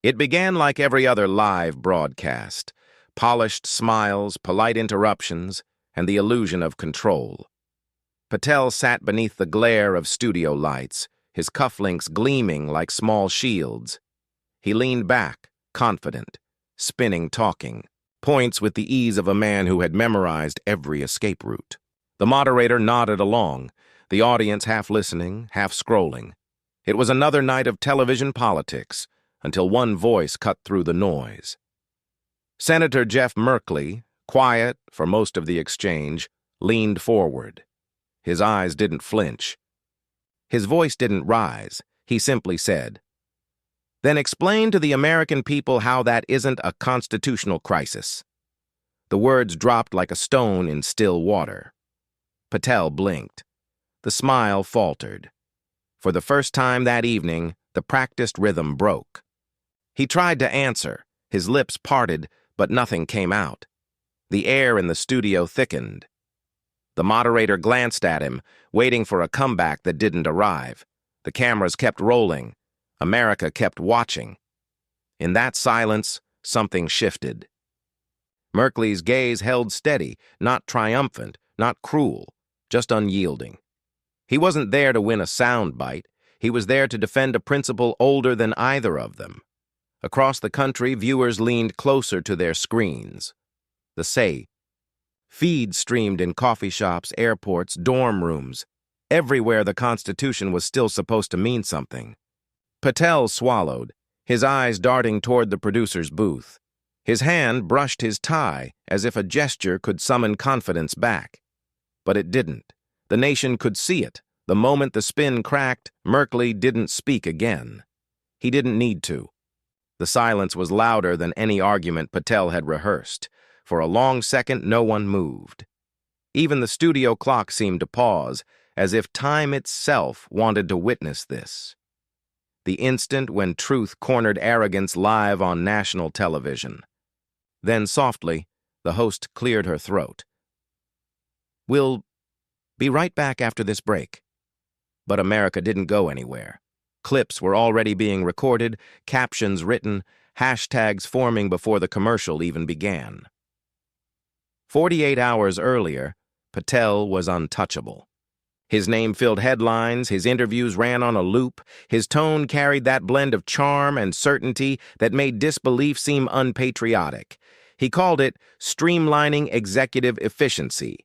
It began like every other live broadcast: polished smiles, polite interruptions, and the illusion of control. Patel sat beneath the glare of studio lights, his cufflinks gleaming like small shields. He leaned back, confident, spinning, talking, points with the ease of a man who had memorized every escape route. The moderator nodded along, the audience half listening, half scrolling. It was another night of television politics, until one voice cut through the noise. Senator Jeff Merkley, quiet for most of the exchange, leaned forward. His eyes didn't flinch. His voice didn't rise. He simply said, "Then explain to the American people how that isn't a constitutional crisis." The words dropped like a stone in still water. Patel blinked. The smile faltered. For the first time that evening, the practiced rhythm broke. He tried to answer, his lips parted, but nothing came out. The air in the studio thickened. The moderator glanced at him, waiting for a comeback that didn't arrive. The cameras kept rolling. America kept watching. In that silence, something shifted. Merkley's gaze held steady, not triumphant, not cruel, just unyielding. He wasn't there to win a soundbite. He was there to defend a principle older than either of them. Across the country, viewers leaned closer to their screens. The say. Feeds streamed in coffee shops, airports, dorm rooms. Everywhere the Constitution was still supposed to mean something. Patel swallowed, his eyes darting toward the producer's booth. His hand brushed his tie as if a gesture could summon confidence back. But it didn't. The nation could see it. The moment the spin cracked, Merkley didn't speak again. He didn't need to. The silence was louder than any argument Patel had rehearsed. For a long second, no one moved. Even the studio clock seemed to pause, as if time itself wanted to witness this. The instant when truth cornered arrogance live on national television. Then softly, the host cleared her throat. "We'll be right back after this break." But America didn't go anywhere. Clips were already being recorded, captions written, hashtags forming before the commercial even began. 48 hours earlier, Patel was untouchable. His name filled headlines, his interviews ran on a loop, his tone carried that blend of charm and certainty that made disbelief seem unpatriotic. He called it streamlining executive efficiency.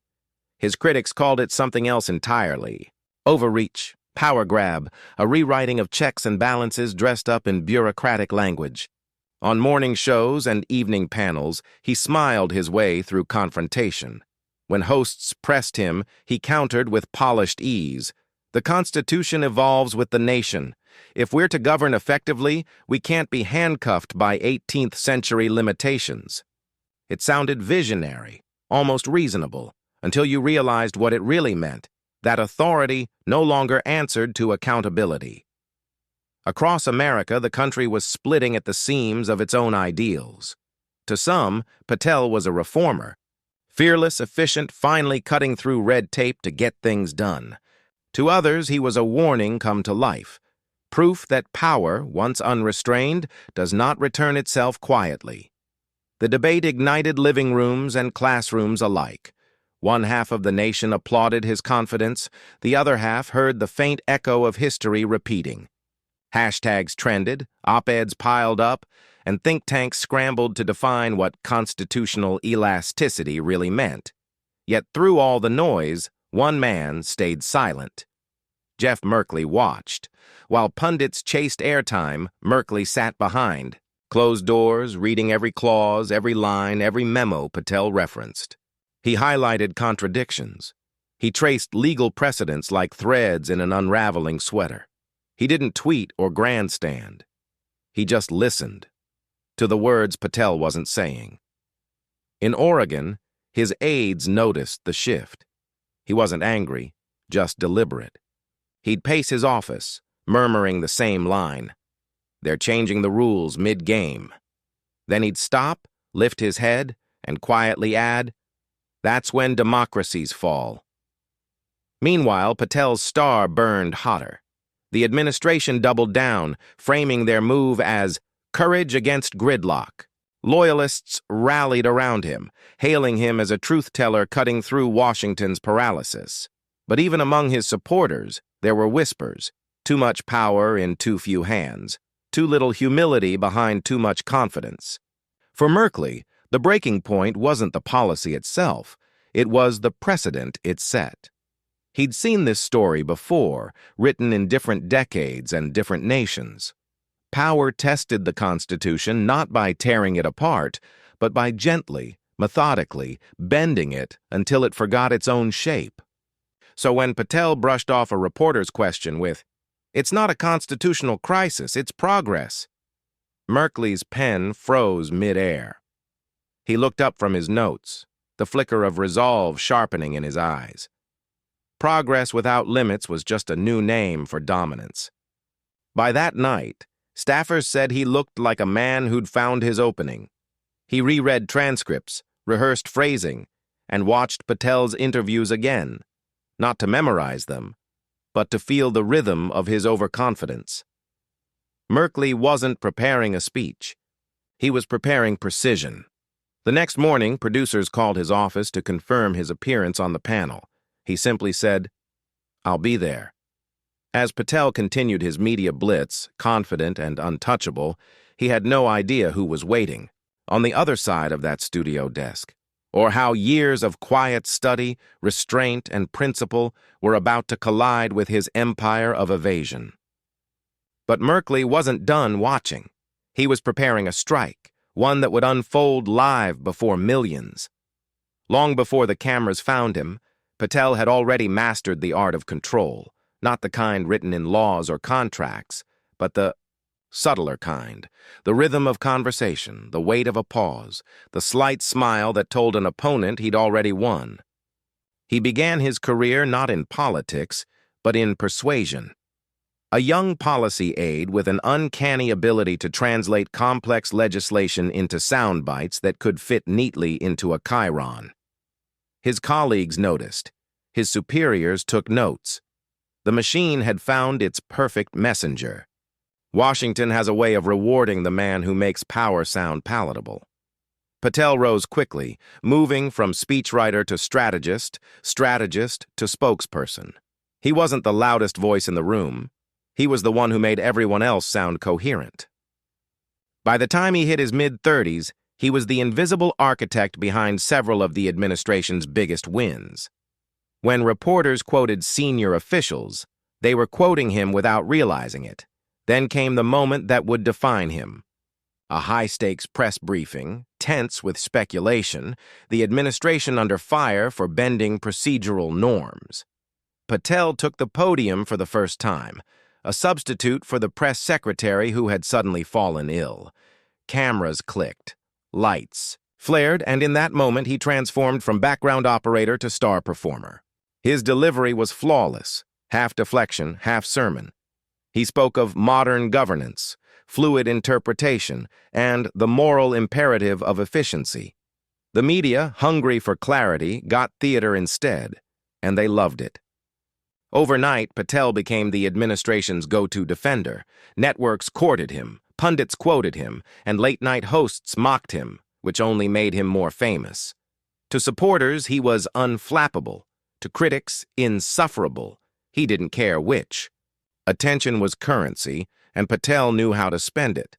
His critics called it something else entirely: overreach, power grab, a rewriting of checks and balances dressed up in bureaucratic language. On morning shows and evening panels, he smiled his way through confrontation. When hosts pressed him, he countered with polished ease. "The Constitution evolves with the nation. If we're to govern effectively, we can't be handcuffed by 18th century limitations." It sounded visionary, almost reasonable, until you realized what it really meant: that authority no longer answered to accountability. Across America, the country was splitting at the seams of its own ideals. To some, Patel was a reformer, fearless, efficient, finally cutting through red tape to get things done. To others, he was a warning come to life, proof that power, once unrestrained, does not return itself quietly. The debate ignited living rooms and classrooms alike. One half of the nation applauded his confidence, the other half heard the faint echo of history repeating. Hashtags trended, op-eds piled up, and think tanks scrambled to define what constitutional elasticity really meant. Yet through all the noise, one man stayed silent. Jeff Merkley watched. While pundits chased airtime, Merkley sat behind, closed doors, reading every clause, every line, every memo Patel referenced. He highlighted contradictions. He traced legal precedents like threads in an unraveling sweater. He didn't tweet or grandstand. He just listened to the words Patel wasn't saying. In Oregon, his aides noticed the shift. He wasn't angry, just deliberate. He'd pace his office, murmuring the same line. "They're changing the rules mid-game." Then he'd stop, lift his head, and quietly add, "That's when democracies fall." Meanwhile, Patel's star burned hotter. The administration doubled down, framing their move as Courage against gridlock. Loyalists rallied around him, hailing him as a truth-teller cutting through Washington's paralysis. But even among his supporters, there were whispers. Too much power in too few hands. Too little humility behind too much confidence. For Merkley, the breaking point wasn't the policy itself. It was the precedent it set. He'd seen this story before, written in different decades and different nations. Power tested the Constitution not by tearing it apart, but by gently, methodically, bending it until it forgot its own shape. So when Patel brushed off a reporter's question with, "It's not a constitutional crisis, it's progress," Merkley's pen froze mid-air. He looked up from his notes, the flicker of resolve sharpening in his eyes. Progress without limits was just a new name for dominance. By that night, staffers said he looked like a man who'd found his opening. He reread transcripts, rehearsed phrasing, and watched Patel's interviews again, not to memorize them, but to feel the rhythm of his overconfidence. Merkley wasn't preparing a speech. He was preparing precision. The next morning, producers called his office to confirm his appearance on the panel. He simply said, "I'll be there." As Patel continued his media blitz, confident and untouchable, he had no idea who was waiting on the other side of that studio desk, or how years of quiet study, restraint, and principle were about to collide with his empire of evasion. But Merkley wasn't done watching. He was preparing a strike, one that would unfold live before millions. Long before the cameras found him, Patel had already mastered the art of control, not the kind written in laws or contracts, but the subtler kind, the rhythm of conversation, the weight of a pause, the slight smile that told an opponent he'd already won. He began his career not in politics, but in persuasion. A young policy aide with an uncanny ability to translate complex legislation into sound bites that could fit neatly into a chyron. His colleagues noticed. His superiors took notes. The machine had found its perfect messenger. Washington has a way of rewarding the man who makes power sound palatable. Patel rose quickly, moving from speechwriter to strategist, strategist to spokesperson. He wasn't the loudest voice in the room. He was the one who made everyone else sound coherent. By the time he hit his mid-30s, he was the invisible architect behind several of the administration's biggest wins. When reporters quoted senior officials, they were quoting him without realizing it. Then came the moment that would define him. A high-stakes press briefing, tense with speculation, the administration under fire for bending procedural norms. Patel took the podium for the first time, a substitute for the press secretary who had suddenly fallen ill. Cameras clicked. Lights flared, and in that moment he transformed from background operator to star performer. His delivery was flawless, half deflection, half sermon. He spoke of modern governance, fluid interpretation, and the moral imperative of efficiency. The media, hungry for clarity, got theater instead, and they loved it. Overnight, Patel became the administration's go-to defender. Networks courted him, pundits quoted him, and late-night hosts mocked him, which only made him more famous. To supporters, he was unflappable. To critics, insufferable. He didn't care which. Attention was currency, and Patel knew how to spend it.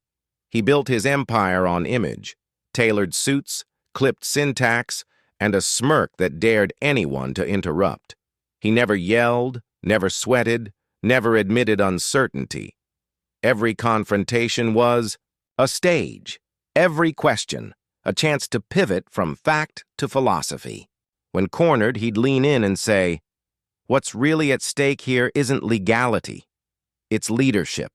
He built his empire on image, tailored suits, clipped syntax, and a smirk that dared anyone to interrupt. He never yelled, never sweated, never admitted uncertainty. Every confrontation was a stage. Every question, a chance to pivot from fact to philosophy. When cornered, he'd lean in and say, "What's really at stake here isn't legality. It's leadership."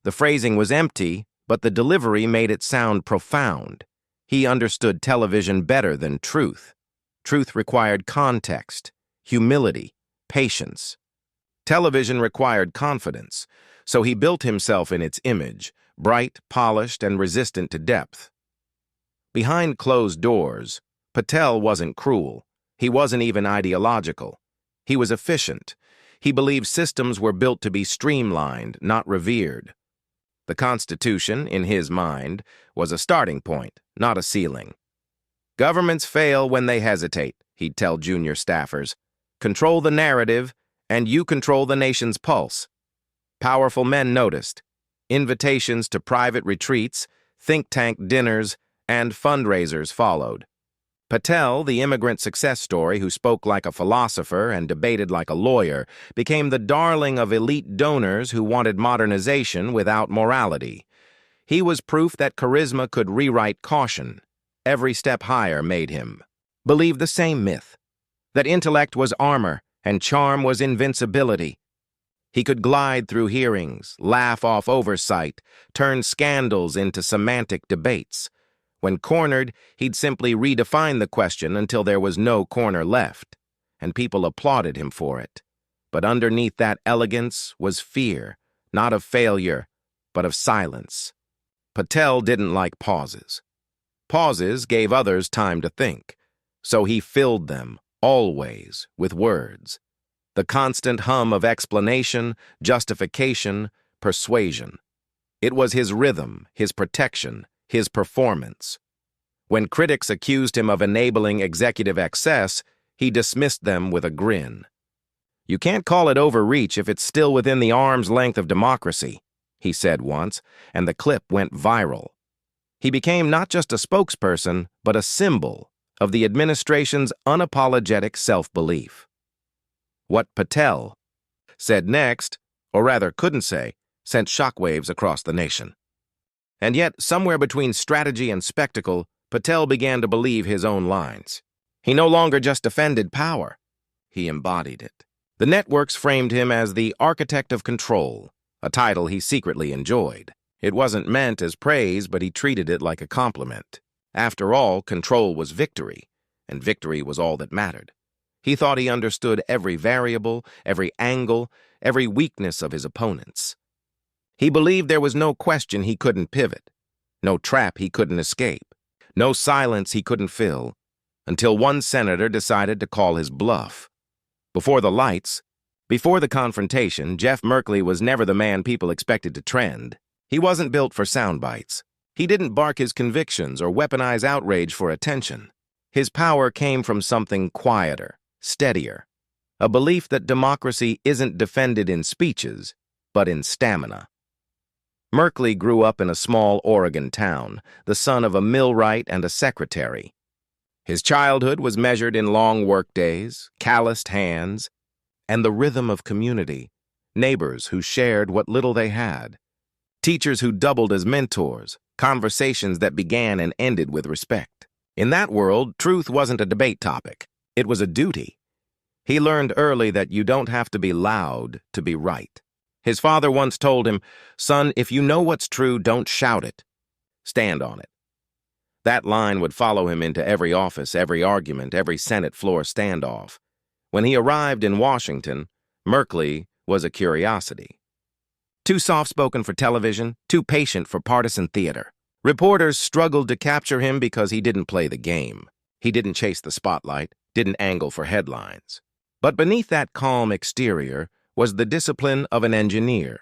The phrasing was empty, but the delivery made it sound profound. He understood television better than truth. Truth required context, humility, patience. Television required confidence, so he built himself in its image, bright, polished, and resistant to depth. Behind closed doors, Patel wasn't cruel. He wasn't even ideological. He was efficient. He believed systems were built to be streamlined, not revered. The Constitution, in his mind, was a starting point, not a ceiling. Governments fail when they hesitate, he'd tell junior staffers. Control the narrative, and you control the nation's pulse. Powerful men noticed. Invitations to private retreats, think tank dinners, and fundraisers followed. Patel, the immigrant success story who spoke like a philosopher and debated like a lawyer, became the darling of elite donors who wanted modernization without morality. He was proof that charisma could rewrite caution. Every step higher made him believe the same myth, that intellect was armor and charm was invincibility. He could glide through hearings, laugh off oversight, turn scandals into semantic debates. When cornered, he'd simply redefine the question until there was no corner left, and people applauded him for it. But underneath that elegance was fear, not of failure, but of silence. Patel didn't like pauses. Pauses gave others time to think, so he filled them, always, with words. The constant hum of explanation, justification, persuasion. It was his rhythm, his protection, his performance. When critics accused him of enabling executive excess, he dismissed them with a grin. You can't call it overreach if it's still within the arm's length of democracy, he said once, and the clip went viral. He became not just a spokesperson, but a symbol of the administration's unapologetic self-belief. What Patel said next, or rather couldn't say, sent shockwaves across the nation. And yet, somewhere between strategy and spectacle, Patel began to believe his own lines. He no longer just defended power, he embodied it. The networks framed him as the architect of control, a title he secretly enjoyed. It wasn't meant as praise, but he treated it like a compliment. After all, control was victory, and victory was all that mattered. He thought he understood every variable, every angle, every weakness of his opponents. He believed there was no question he couldn't pivot, no trap he couldn't escape, no silence he couldn't fill, until one senator decided to call his bluff. Before the lights, before the confrontation, Jeff Merkley was never the man people expected to trend. He wasn't built for sound bites. He didn't bark his convictions or weaponize outrage for attention. His power came from something quieter, steadier, a belief that democracy isn't defended in speeches, but in stamina. Merkley grew up in a small Oregon town, the son of a millwright and a secretary. His childhood was measured in long workdays, calloused hands, and the rhythm of community, neighbors who shared what little they had, teachers who doubled as mentors, conversations that began and ended with respect. In that world, truth wasn't a debate topic. It was a duty. He learned early that you don't have to be loud to be right. His father once told him, "Son, if you know what's true, don't shout it. Stand on it." That line would follow him into every office, every argument, every Senate floor standoff. When he arrived in Washington, Merkley was a curiosity. Too soft-spoken for television, too patient for partisan theater. Reporters struggled to capture him because he didn't play the game. He didn't chase the spotlight, didn't angle for headlines. But beneath that calm exterior was the discipline of an engineer,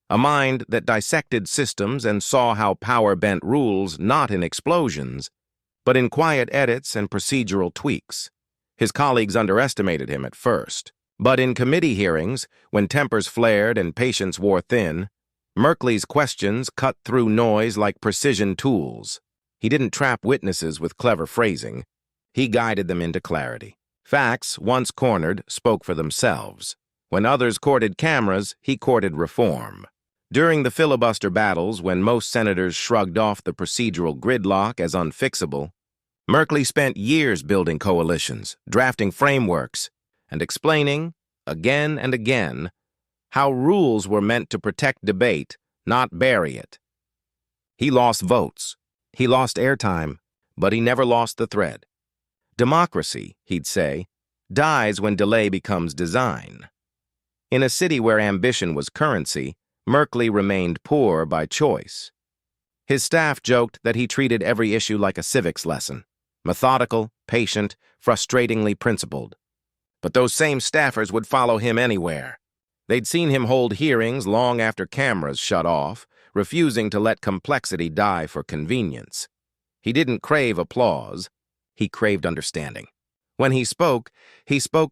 a mind that dissected systems and saw how power bent rules not in explosions, but in quiet edits and procedural tweaks. His colleagues underestimated him at first. But in committee hearings, when tempers flared and patience wore thin, Merkley's questions cut through noise like precision tools. He didn't trap witnesses with clever phrasing. He guided them into clarity. Facts, once cornered, spoke for themselves. When others courted cameras, he courted reform. During the filibuster battles, when most senators shrugged off the procedural gridlock as unfixable, Merkley spent years building coalitions, drafting frameworks, and explaining, again and again, how rules were meant to protect debate, not bury it. He lost votes. He lost airtime, but he never lost the thread. Democracy, he'd say, dies when delay becomes design. In a city where ambition was currency, Merkley remained poor by choice. His staff joked that he treated every issue like a civics lesson, methodical, patient, frustratingly principled. But those same staffers would follow him anywhere. They'd seen him hold hearings long after cameras shut off, refusing to let complexity die for convenience. He didn't crave applause. He craved understanding. When he spoke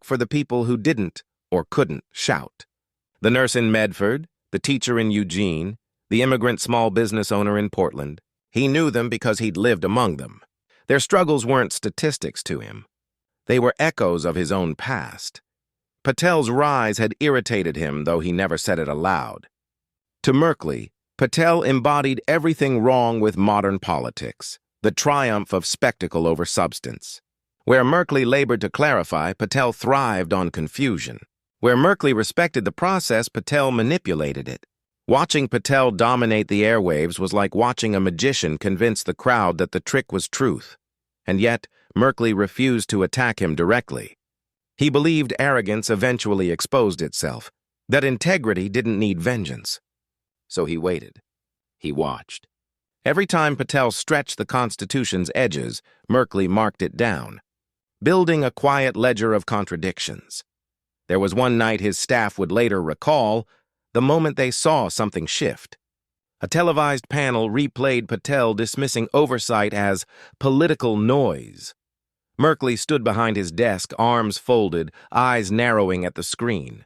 for the people who didn't or couldn't shout. The nurse in Medford, the teacher in Eugene, the immigrant small business owner in Portland. He knew them because he'd lived among them. Their struggles weren't statistics to him. They were echoes of his own past. Patel's rise had irritated him, though he never said it aloud. To Merkley, Patel embodied everything wrong with modern politics, the triumph of spectacle over substance. Where Merkley labored to clarify, Patel thrived on confusion. Where Merkley respected the process, Patel manipulated it. Watching Patel dominate the airwaves was like watching a magician convince the crowd that the trick was truth. And yet, Merkley refused to attack him directly. He believed arrogance eventually exposed itself, that integrity didn't need vengeance. So he waited. He watched. Every time Patel stretched the Constitution's edges, Merkley marked it down, building a quiet ledger of contradictions. There was one night his staff would later recall, the moment they saw something shift. A televised panel replayed Patel dismissing oversight as political noise. Merkley stood behind his desk, arms folded, eyes narrowing at the screen.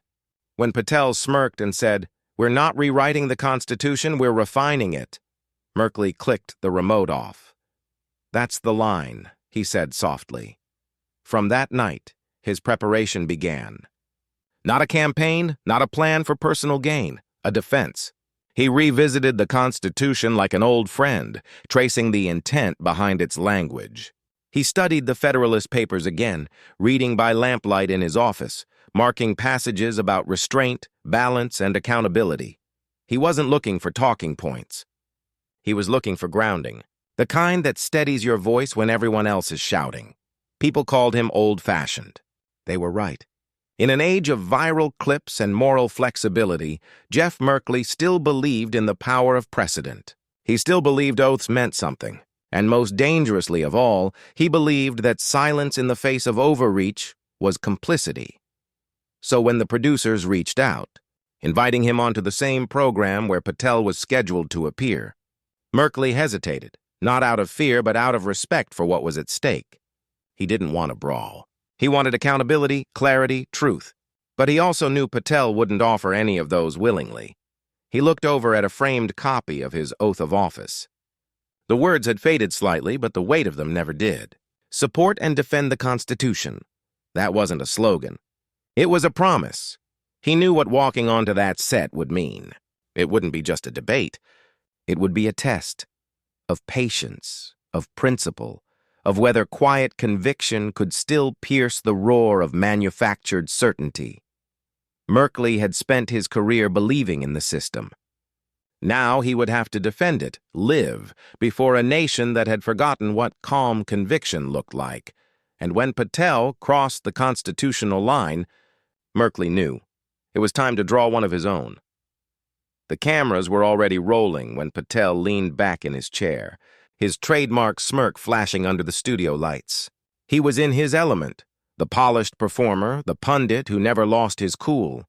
When Patel smirked and said, "We're not rewriting the Constitution, we're refining it," Merkley clicked the remote off. "That's the line," he said softly. From that night, his preparation began. Not a campaign, not a plan for personal gain, a defense. He revisited the Constitution like an old friend, tracing the intent behind its language. He studied the Federalist Papers again, reading by lamplight in his office, marking passages about restraint, balance, and accountability. He wasn't looking for talking points. He was looking for grounding, the kind that steadies your voice when everyone else is shouting. People called him old-fashioned. They were right. In an age of viral clips and moral flexibility, Jeff Merkley still believed in the power of precedent. He still believed oaths meant something. And most dangerously of all, he believed that silence in the face of overreach was complicity. So when the producers reached out, inviting him onto the same program where Patel was scheduled to appear, Merkley hesitated, not out of fear but out of respect for what was at stake. He didn't want a brawl. He wanted accountability, clarity, truth. But he also knew Patel wouldn't offer any of those willingly. He looked over at a framed copy of his oath of office. The words had faded slightly, but the weight of them never did. Support and defend the Constitution. That wasn't a slogan. It was a promise. He knew what walking onto that set would mean. It wouldn't be just a debate. It would be a test of patience, of principle, of whether quiet conviction could still pierce the roar of manufactured certainty. Merkley had spent his career believing in the system. Now he would have to defend it, live, before a nation that had forgotten what calm conviction looked like. And when Patel crossed the constitutional line, Merkley knew. It was time to draw one of his own. The cameras were already rolling when Patel leaned back in his chair, his trademark smirk flashing under the studio lights. He was in his element, the polished performer, the pundit who never lost his cool.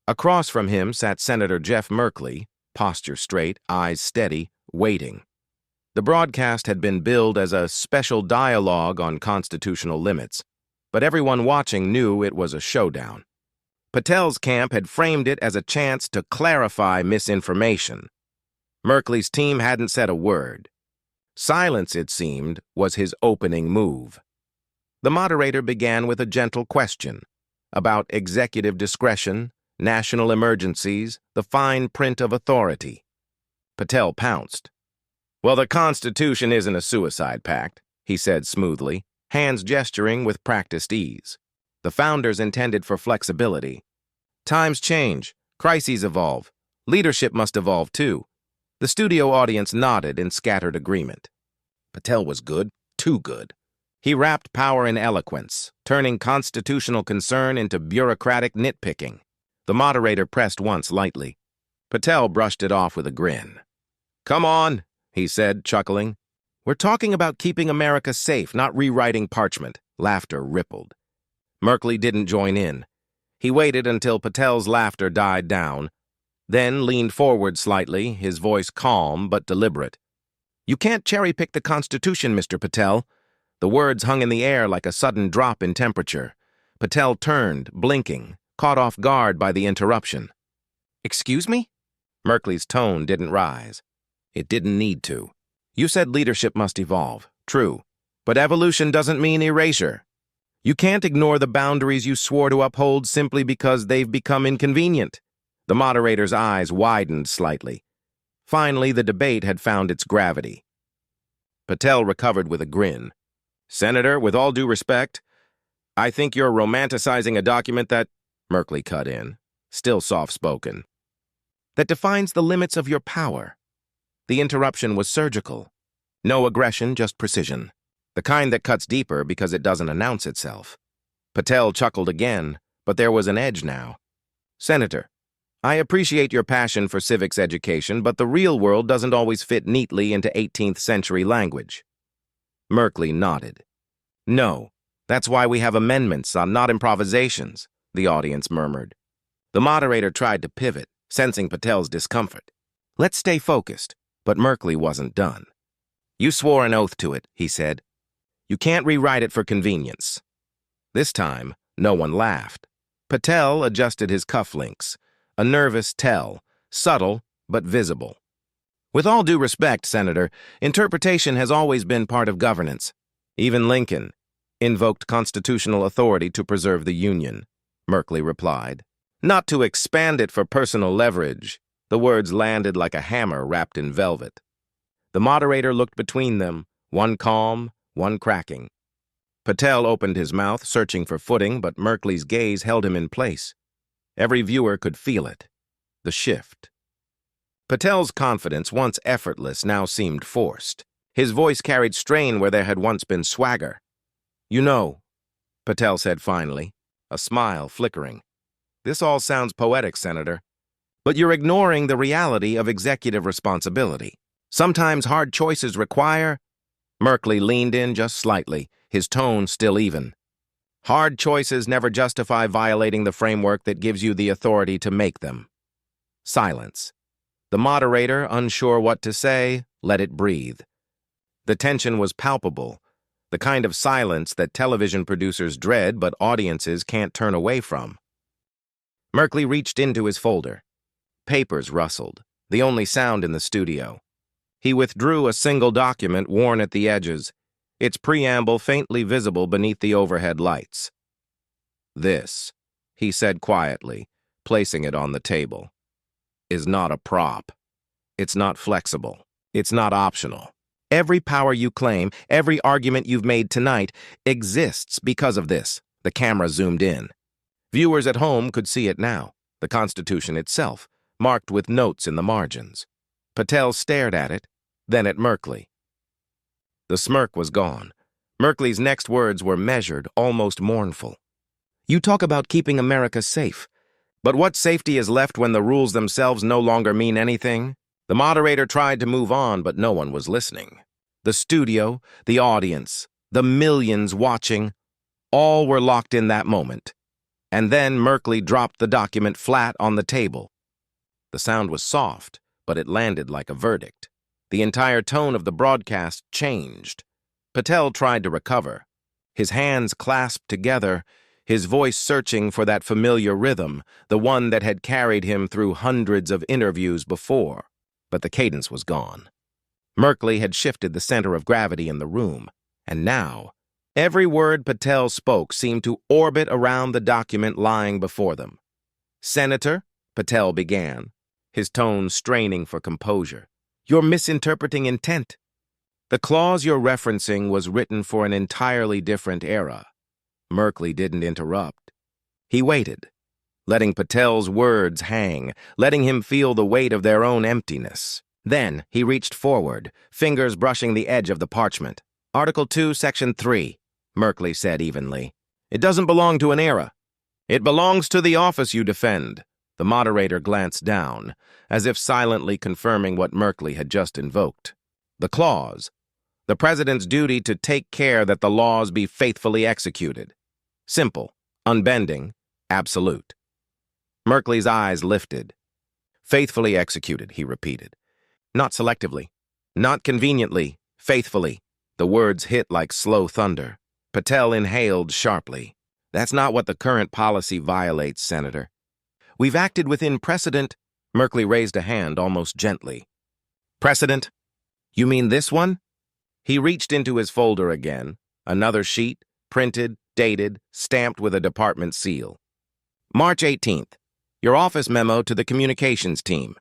Across from him sat Senator Jeff Merkley, posture straight, eyes steady, waiting. The broadcast had been billed as a special dialogue on constitutional limits, but everyone watching knew it was a showdown. Patel's camp had framed it as a chance to clarify misinformation. Merkley's team hadn't said a word. Silence, it seemed, was his opening move. The moderator began with a gentle question about executive discretion, national emergencies, the fine print of authority. Patel pounced. "Well, the Constitution isn't a suicide pact," he said smoothly, hands gesturing with practiced ease. "The founders intended for flexibility. Times change, crises evolve, leadership must evolve too." The studio audience nodded in scattered agreement. Patel was good, too good. He wrapped power in eloquence, turning constitutional concern into bureaucratic nitpicking. The moderator pressed once lightly. Patel brushed it off with a grin. "Come on," he said, chuckling. "We're talking about keeping America safe, not rewriting parchment." Laughter rippled. Merkley didn't join in. He waited until Patel's laughter died down. then leaned forward slightly, his voice calm but deliberate. "You can't cherry-pick the Constitution, Mr. Patel." The words hung in the air like a sudden drop in temperature. Patel turned, blinking, caught off guard by the interruption. "Excuse me?" Merkley's tone didn't rise. It didn't need to. "You said leadership must evolve. True. But evolution doesn't mean erasure. You can't ignore the boundaries you swore to uphold simply because they've become inconvenient." The moderator's eyes widened slightly. Finally, the debate had found its gravity. Patel recovered with a grin. "Senator, with all due respect, I think you're romanticizing a document that—" Merkley cut in, still soft-spoken. "That defines the limits of your power." The interruption was surgical. No aggression, just precision. The kind that cuts deeper because it doesn't announce itself. Patel chuckled again, but there was an edge now. "Senator, I appreciate your passion for civics education, but the real world doesn't always fit neatly into 18th century language." Merkley nodded. "No, that's why we have amendments, not improvisations," the audience murmured. The moderator tried to pivot, sensing Patel's discomfort. "Let's stay focused," but Merkley wasn't done. "You swore an oath to it," he said. "You can't rewrite it for convenience." This time, no one laughed. Patel adjusted his cufflinks. A nervous tell, subtle but visible. "With all due respect, Senator, interpretation has always been part of governance. Even Lincoln invoked constitutional authority to preserve the Union," Merkley replied. "Not to expand it for personal leverage." The words landed like a hammer wrapped in velvet. The moderator looked between them, one calm, one cracking. Patel opened his mouth, searching for footing, but Merkley's gaze held him in place. Every viewer could feel it. The shift. Patel's confidence, once effortless, now seemed forced. His voice carried strain where there had once been swagger. "You know," Patel said finally, a smile flickering. "This all sounds poetic, Senator. But you're ignoring the reality of executive responsibility. Sometimes hard choices require—" Merkley leaned in just slightly, his tone still even. "Hard choices never justify violating the framework that gives you the authority to make them." Silence. The moderator, unsure what to say, let it breathe. The tension was palpable, the kind of silence that television producers dread but audiences can't turn away from. Merkley reached into his folder. Papers rustled, the only sound in the studio. He withdrew a single document worn at the edges, its preamble faintly visible beneath the overhead lights. "This," he said quietly, placing it on the table, "is not a prop. It's not flexible. It's not optional. Every power you claim, every argument you've made tonight, exists because of this." The camera zoomed in. Viewers at home could see it now, the Constitution itself, marked with notes in the margins. Patel stared at it, then at Merkley. The smirk was gone. Merkley's next words were measured, almost mournful. "You talk about keeping America safe. But what safety is left when the rules themselves no longer mean anything?" The moderator tried to move on, but no one was listening. The studio, the audience, the millions watching, all were locked in that moment. And then Merkley dropped the document flat on the table. The sound was soft, but it landed like a verdict. The entire tone of the broadcast changed. Patel tried to recover. His hands clasped together, his voice searching for that familiar rhythm, the one that had carried him through hundreds of interviews before. But the cadence was gone. Merkley had shifted the center of gravity in the room, and now, every word Patel spoke seemed to orbit around the document lying before them. "Senator," Patel began, his tone straining for composure, "you're misinterpreting intent. The clause you're referencing was written for an entirely different era." Merkley didn't interrupt. He waited, letting Patel's words hang, letting him feel the weight of their own emptiness. Then he reached forward, fingers brushing the edge of the parchment. "Article 2, Section 3, Merkley said evenly. "It doesn't belong to an era. It belongs to the office you defend." The moderator glanced down, as if silently confirming what Merkley had just invoked. The clause, the president's duty to take care that the laws be faithfully executed. Simple, unbending, absolute. Merkley's eyes lifted. Faithfully executed, he repeated. Not selectively. Not conveniently. Faithfully. The words hit like slow thunder. Patel inhaled sharply. That's not what the current policy violates, Senator. We've acted within precedent. Merkley raised a hand almost gently. Precedent? You mean this one? He reached into his folder again. Another sheet, printed, dated, stamped with a department seal. March 18th. Your office memo to the communications team.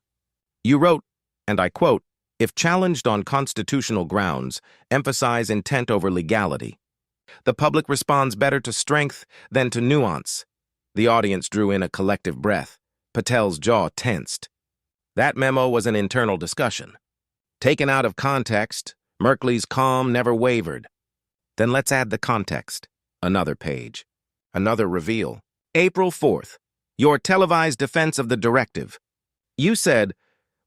You wrote, and I quote, "If challenged on constitutional grounds, emphasize intent over legality. The public responds better to strength than to nuance." The audience drew in a collective breath. Patel's jaw tensed. That memo was an internal discussion. Taken out of context, Merkley's calm never wavered. Then let's add the context. Another page. Another reveal. April 4th. Your televised defense of the directive. You said,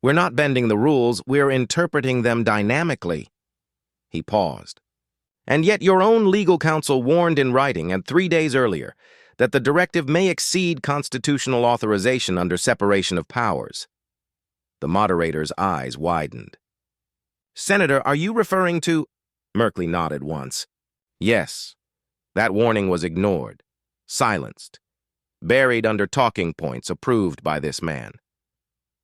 "We're not bending the rules, we're interpreting them dynamically." He paused. And yet your own legal counsel warned in writing, and 3 days earlier, that the directive may exceed constitutional authorization under separation of powers. The moderator's eyes widened. Senator, are you referring to... Merkley nodded once. Yes. That warning was ignored, silenced, buried under talking points approved by this man.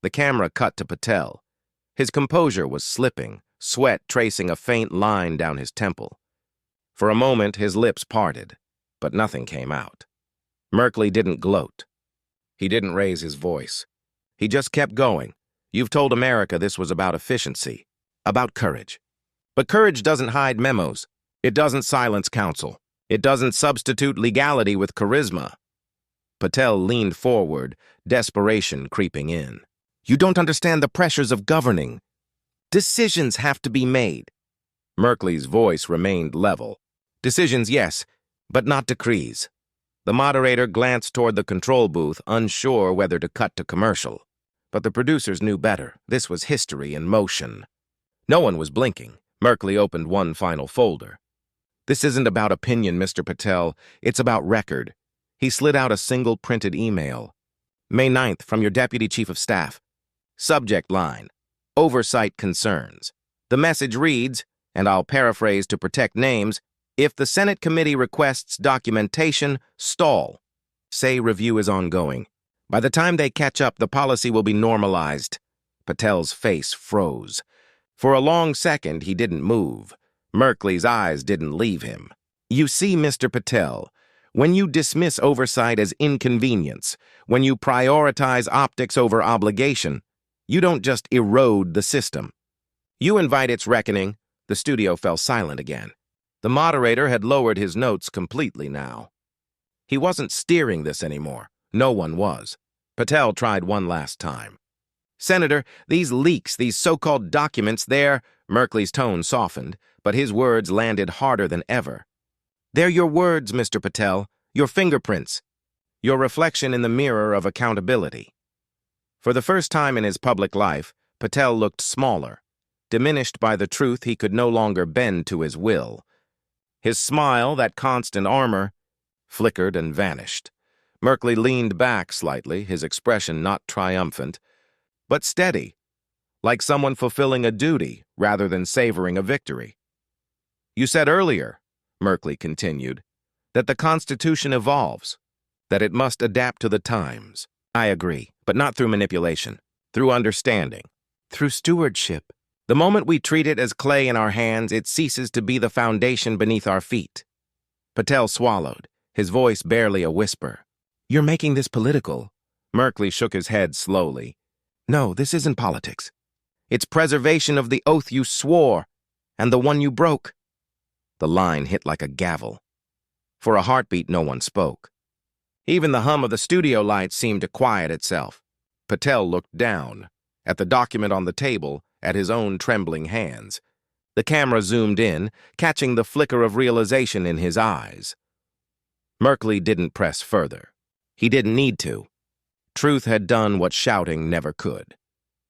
The camera cut to Patel. His composure was slipping, sweat tracing a faint line down his temple. For a moment, his lips parted, but nothing came out. Merkley didn't gloat. He didn't raise his voice. He just kept going. You've told America this was about efficiency, about courage. But courage doesn't hide memos. It doesn't silence counsel. It doesn't substitute legality with charisma. Patel leaned forward, desperation creeping in. You don't understand the pressures of governing. Decisions have to be made. Merkley's voice remained level. Decisions, yes, but not decrees. The moderator glanced toward the control booth, unsure whether to cut to commercial. But the producers knew better. This was history in motion. No one was blinking. Merkley opened one final folder. This isn't about opinion, Mr. Patel. It's about record. He slid out a single printed email. May 9th, from your Deputy Chief of Staff. Subject line, oversight concerns. The message reads, and I'll paraphrase to protect names, if the Senate committee requests documentation, stall. Say review is ongoing. By the time they catch up, the policy will be normalized. Patel's face froze. For a long second, he didn't move. Merkley's eyes didn't leave him. You see, Mr. Patel, when you dismiss oversight as inconvenience, when you prioritize optics over obligation, you don't just erode the system. You invite its reckoning. The studio fell silent again. The moderator had lowered his notes completely now. He wasn't steering this anymore. No one was. Patel tried one last time. Senator, these leaks, these so-called documents, Merkley's tone softened, but his words landed harder than ever. They're your words, Mr. Patel, your fingerprints, your reflection in the mirror of accountability. For the first time in his public life, Patel looked smaller, diminished by the truth he could no longer bend to his will. His smile, that constant armor, flickered and vanished. Merkley leaned back slightly, his expression not triumphant, but steady, like someone fulfilling a duty rather than savoring a victory. You said earlier, Merkley continued, that the Constitution evolves, that it must adapt to the times. I agree, but not through manipulation, through understanding, through stewardship. The moment we treat it as clay in our hands, it ceases to be the foundation beneath our feet. Patel swallowed, his voice barely a whisper. You're making this political. Merkley shook his head slowly. No, this isn't politics. It's preservation of the oath you swore, and the one you broke. The line hit like a gavel. For a heartbeat, no one spoke. Even the hum of the studio lights seemed to quiet itself. Patel looked down, at the document on the table, at his own trembling hands. The camera zoomed in, catching the flicker of realization in his eyes. Merkley didn't press further. He didn't need to. Truth had done what shouting never could.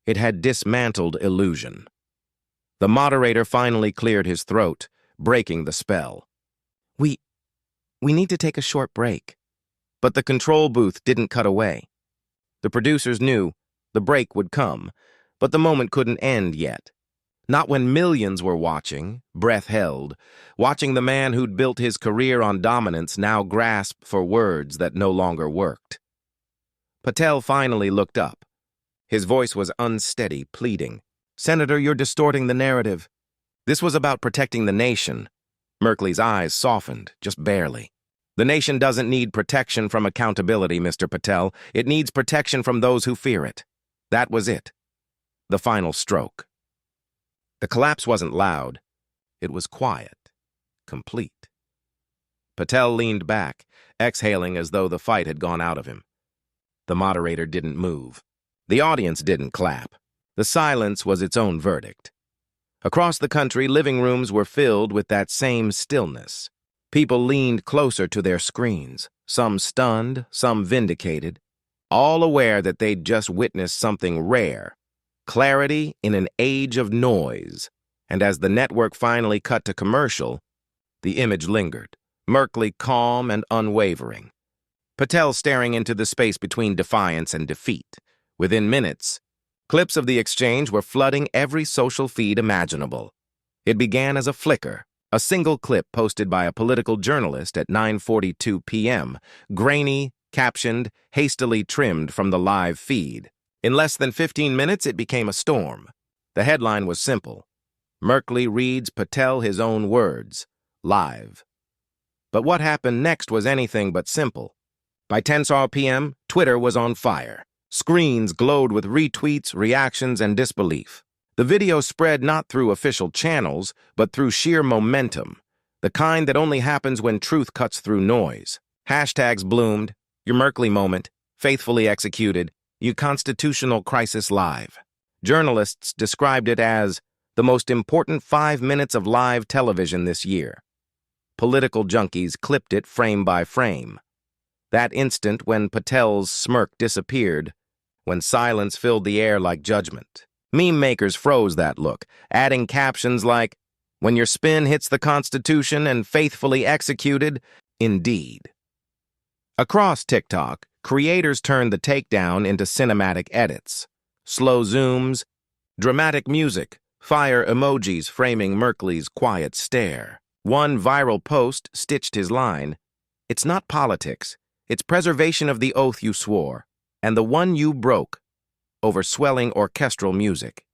It had dismantled illusion. The moderator finally cleared his throat, breaking the spell. We need to take a short break. But the control booth didn't cut away. The producers knew The break would come, but the moment couldn't end yet. Not when millions were watching, breath held, watching the man who'd built his career on dominance now grasp for words that no longer worked. Patel finally looked up. His voice was unsteady, pleading. "Senator, you're distorting the narrative. This was about protecting the nation." Merkley's eyes softened, just barely. "The nation doesn't need protection from accountability, Mr. Patel. It needs protection from those who fear it." That was it. The final stroke. The collapse wasn't loud. It was quiet, complete. Patel leaned back, exhaling as though the fight had gone out of him. The moderator didn't move. The audience didn't clap. The silence was its own verdict. Across the country, living rooms were filled with that same stillness. People leaned closer to their screens, some stunned, some vindicated, all aware that they'd just witnessed something rare. Clarity in an age of noise. And as the network finally cut to commercial, the image lingered, Merkley calm and unwavering. Patel staring into the space between defiance and defeat. Within minutes, clips of the exchange were flooding every social feed imaginable. It began as a flicker, a single clip posted by a political journalist at 9:42 p.m., grainy, captioned, hastily trimmed from the live feed. In less than 15 minutes, it became a storm. The headline was simple. Merkley reads Patel his own words, live. But what happened next was anything but simple. By 10 p.m., Twitter was on fire. Screens glowed with retweets, reactions, and disbelief. The video spread not through official channels, but through sheer momentum, the kind that only happens when truth cuts through noise. Hashtags bloomed, your Merkley moment, faithfully executed, your constitutional crisis live. Journalists described it as the most important 5 minutes of live television this year. Political junkies clipped it frame by frame. That instant when Patel's smirk disappeared, when silence filled the air like judgment. Meme makers froze that look, adding captions like, "When your spin hits the Constitution and faithfully executed, indeed." Across TikTok, creators turned the takedown into cinematic edits. Slow zooms, dramatic music, fire emojis framing Merkley's quiet stare. One viral post stitched his line, "It's not politics. It's preservation of the oath you swore, and the one you broke," over swelling orchestral music.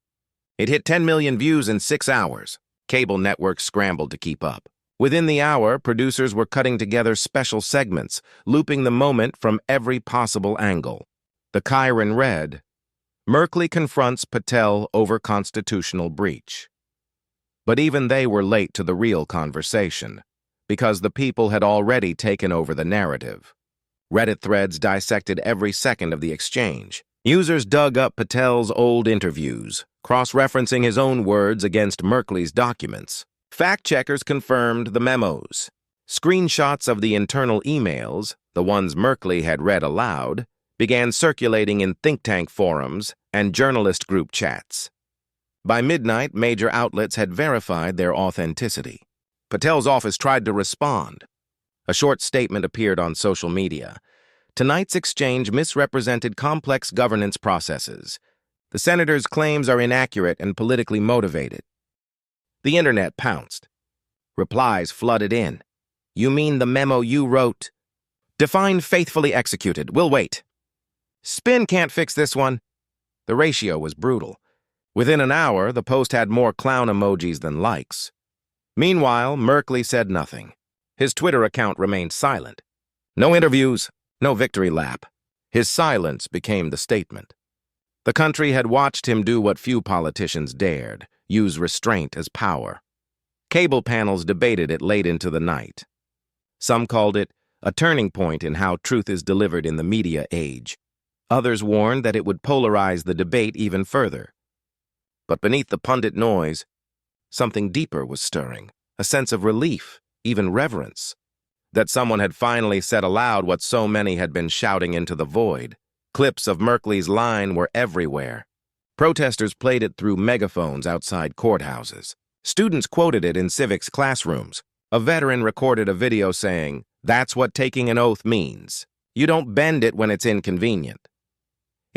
It hit 10 million views in 6 hours. Cable networks scrambled to keep up. Within the hour, producers were cutting together special segments, looping the moment from every possible angle. The Chiron read, Merkley confronts Patel over constitutional breach. But even they were late to the real conversation, because the people had already taken over the narrative. Reddit threads dissected every second of the exchange. Users dug up Patel's old interviews, cross-referencing his own words against Merkley's documents. Fact-checkers confirmed the memos. Screenshots of the internal emails, the ones Merkley had read aloud, began circulating in think tank forums and journalist group chats. By midnight, major outlets had verified their authenticity. Patel's office tried to respond. A short statement appeared on social media. Tonight's exchange misrepresented complex governance processes. The senator's claims are inaccurate and politically motivated. The internet pounced. Replies flooded in. You mean the memo you wrote? Define faithfully executed. We'll wait. Spin can't fix this one. The ratio was brutal. Within an hour, the post had more clown emojis than likes. Meanwhile, Merkley said nothing. His Twitter account remained silent. No interviews, no victory lap. His silence became the statement. The country had watched him do what few politicians dared, use restraint as power. Cable panels debated it late into the night. Some called it a turning point in how truth is delivered in the media age. Others warned that it would polarize the debate even further. But beneath the pundit noise, something deeper was stirring, a sense of relief, even reverence, that someone had finally said aloud what so many had been shouting into the void. Clips of Merkley's line were everywhere. Protesters played it through megaphones outside courthouses. Students quoted it in civics classrooms. A veteran recorded a video saying, "That's what taking an oath means. You don't bend it when it's inconvenient."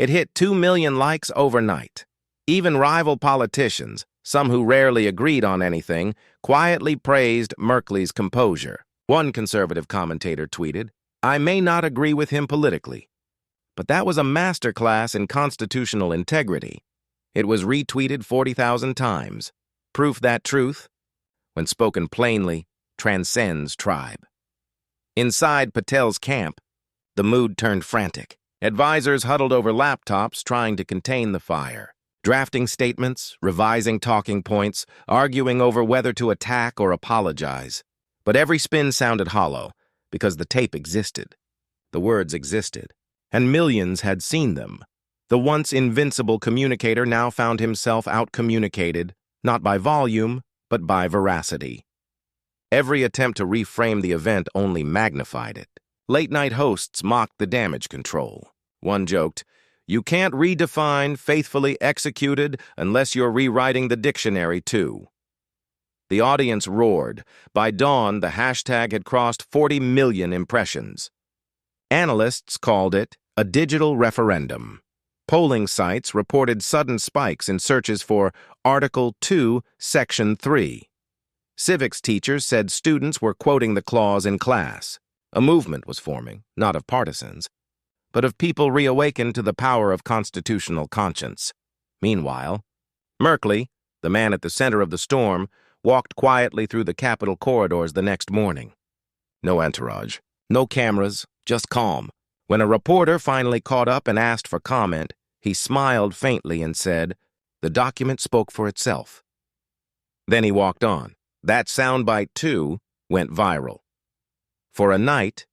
It hit 2 million likes overnight. Even rival politicians, some who rarely agreed on anything, quietly praised Merkley's composure. One conservative commentator tweeted, "I may not agree with him politically, but that was a masterclass in constitutional integrity." It was retweeted 40,000 times. Proof that truth, when spoken plainly, transcends tribe. Inside Patel's camp, the mood turned frantic. Advisors huddled over laptops trying to contain the fire, drafting statements, revising talking points, arguing over whether to attack or apologize. But every spin sounded hollow, because the tape existed. The words existed, and millions had seen them. The once invincible communicator now found himself outcommunicated, not by volume, but by veracity. Every attempt to reframe the event only magnified it. Late-night hosts mocked the damage control. One joked, "You can't redefine faithfully executed unless you're rewriting the dictionary, too." The audience roared. By dawn, the hashtag had crossed 40 million impressions. Analysts called it a digital referendum. Polling sites reported sudden spikes in searches for Article 2, Section 3. Civics teachers said students were quoting the clause in class. A movement was forming, not of partisans, but of people reawakened to the power of constitutional conscience. Meanwhile, Merkley, the man at the center of the storm, walked quietly through the Capitol corridors the next morning. No entourage, no cameras, just calm. When a reporter finally caught up and asked for comment, he smiled faintly and said, "The document spoke for itself." Then he walked on. That soundbite, too, went viral. For a night,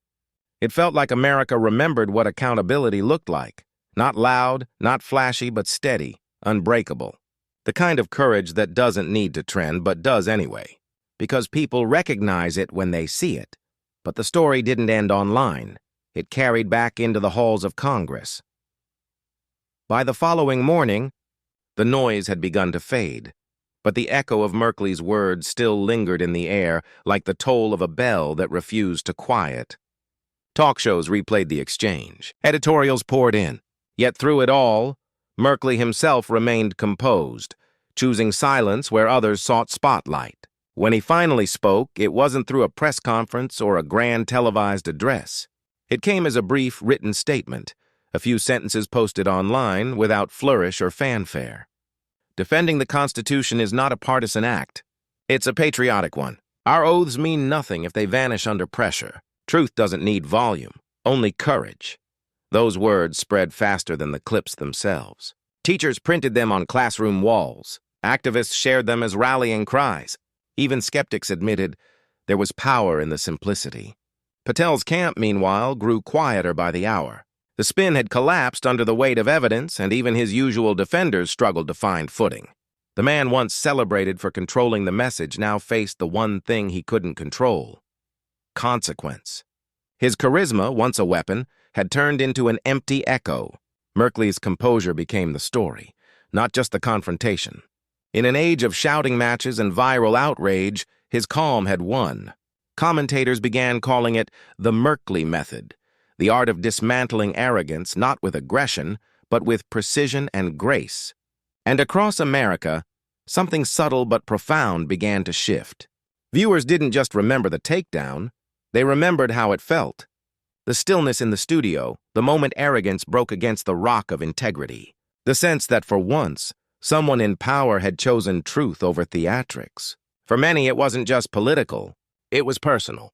it felt like America remembered what accountability looked like. Not loud, not flashy, but steady, unbreakable. The kind of courage that doesn't need to trend, but does anyway. Because people recognize it when they see it. But the story didn't end online. It carried back into the halls of Congress. By the following morning, the noise had begun to fade. But the echo of Merkley's words still lingered in the air, like the toll of a bell that refused to quiet. Talk shows replayed the exchange. Editorials poured in. Yet through it all, Merkley himself remained composed, choosing silence where others sought spotlight. When he finally spoke, it wasn't through a press conference or a grand televised address. It came as a brief written statement, a few sentences posted online without flourish or fanfare. Defending the Constitution is not a partisan act. It's a patriotic one. Our oaths mean nothing if they vanish under pressure. Truth doesn't need volume, only courage. Those words spread faster than the clips themselves. Teachers printed them on classroom walls. Activists shared them as rallying cries. Even skeptics admitted there was power in the simplicity. Patel's camp, meanwhile, grew quieter by the hour. The spin had collapsed under the weight of evidence, and even his usual defenders struggled to find footing. The man once celebrated for controlling the message now faced the one thing he couldn't control: consequence. His charisma, once a weapon, had turned into an empty echo. Merkley's composure became the story, not just the confrontation. In an age of shouting matches and viral outrage, his calm had won. Commentators began calling it the Merkley method, the art of dismantling arrogance not with aggression, but with precision and grace. And across America, something subtle but profound began to shift. Viewers didn't just remember the takedown, they remembered how it felt. The stillness in the studio, the moment arrogance broke against the rock of integrity. The sense that for once, someone in power had chosen truth over theatrics. For many, it wasn't just political, it was personal.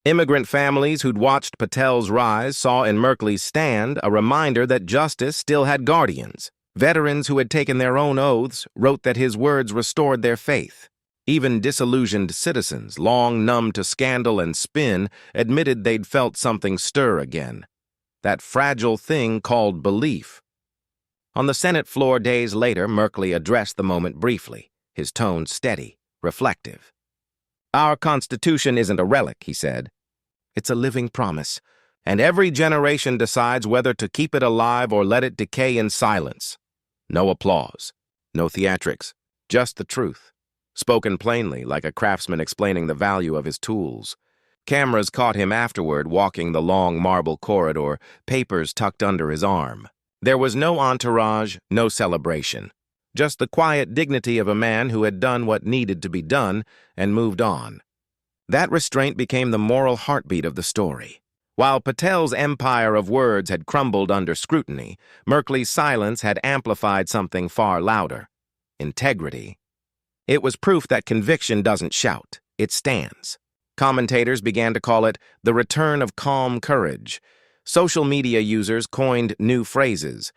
Immigrant families who'd watched Patel's rise saw in Merkley's stand a reminder that justice still had guardians. Veterans who had taken their own oaths wrote that his words restored their faith. Even disillusioned citizens, long numb to scandal and spin, admitted they'd felt something stir again. That fragile thing called belief. On the Senate floor days later, Merkley addressed the moment briefly, his tone steady, reflective. "Our Constitution isn't a relic," he said. "It's a living promise, and every generation decides whether to keep it alive or let it decay in silence." No applause, no theatrics, just the truth, spoken plainly like a craftsman explaining the value of his tools. Cameras caught him afterward walking the long marble corridor, papers tucked under his arm. There was no entourage, no celebration. Just the quiet dignity of a man who had done what needed to be done and moved on. That restraint became the moral heartbeat of the story. While Patel's empire of words had crumbled under scrutiny, Merkley's silence had amplified something far louder: integrity. It was proof that conviction doesn't shout, it stands. Commentators began to call it the return of calm courage. Social media users coined new phrases: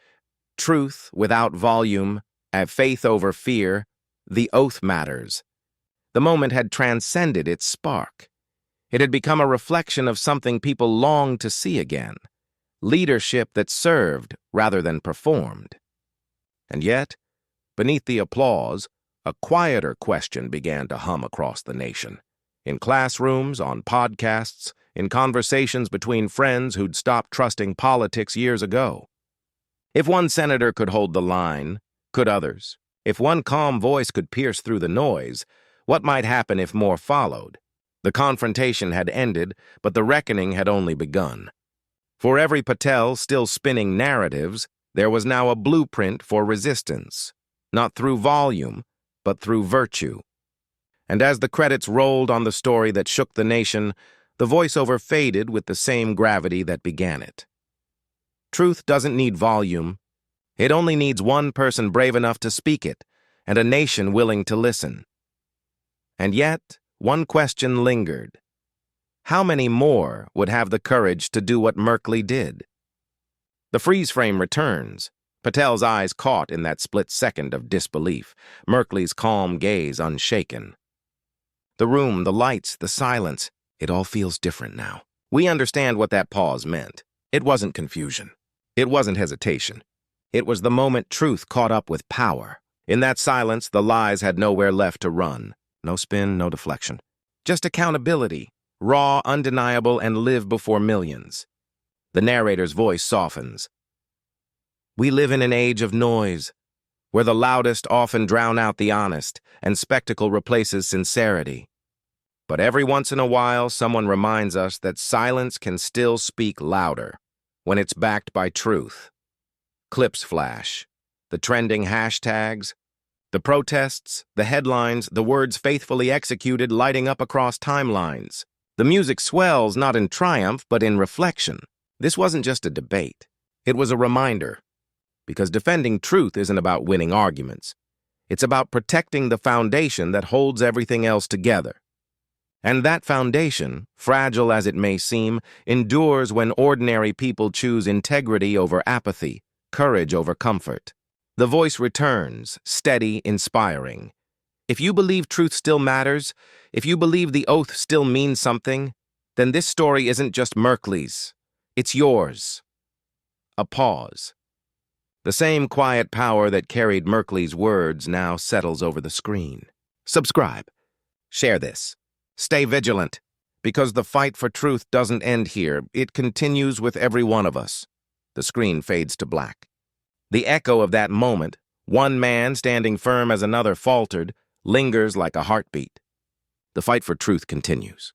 truth without volume, faith over fear, the oath matters. The moment had transcended its spark. It had become a reflection of something people longed to see again: leadership that served rather than performed. And yet, beneath the applause, a quieter question began to hum across the nation. In classrooms, on podcasts, in conversations between friends who'd stopped trusting politics years ago. If one senator could hold the line, could others? If one calm voice could pierce through the noise, what might happen if more followed? The confrontation had ended, but the reckoning had only begun. For every Patel still spinning narratives, there was now a blueprint for resistance, not through volume, but through virtue. And as the credits rolled on the story that shook the nation, the voiceover faded with the same gravity that began it. Truth doesn't need volume. It only needs one person brave enough to speak it, and a nation willing to listen. And yet, one question lingered. How many more would have the courage to do what Merkley did? The freeze frame returns, Patel's eyes caught in that split second of disbelief, Merkley's calm gaze unshaken. The room, the lights, the silence, it all feels different now. We understand what that pause meant. It wasn't confusion. It wasn't hesitation. It was the moment truth caught up with power. In that silence, the lies had nowhere left to run. No spin, no deflection. Just accountability, raw, undeniable, and live before millions. The narrator's voice softens. We live in an age of noise, where the loudest often drown out the honest, and spectacle replaces sincerity. But every once in a while, someone reminds us that silence can still speak louder when it's backed by truth. Clips flash, the trending hashtags, the protests, the headlines, the words faithfully executed lighting up across timelines. The music swells not in triumph, but in reflection. This wasn't just a debate. It was a reminder. Because defending truth isn't about winning arguments. It's about protecting the foundation that holds everything else together. And that foundation, fragile as it may seem, endures when ordinary people choose integrity over apathy, courage over comfort. The voice returns, steady, inspiring. If you believe truth still matters, if you believe the oath still means something, then this story isn't just Merkley's. It's yours. A pause. The same quiet power that carried Merkley's words now settles over the screen. Subscribe. Share this. Stay vigilant, because the fight for truth doesn't end here. It continues with every one of us. The screen fades to black. The echo of that moment, one man standing firm as another faltered, lingers like a heartbeat. The fight for truth continues.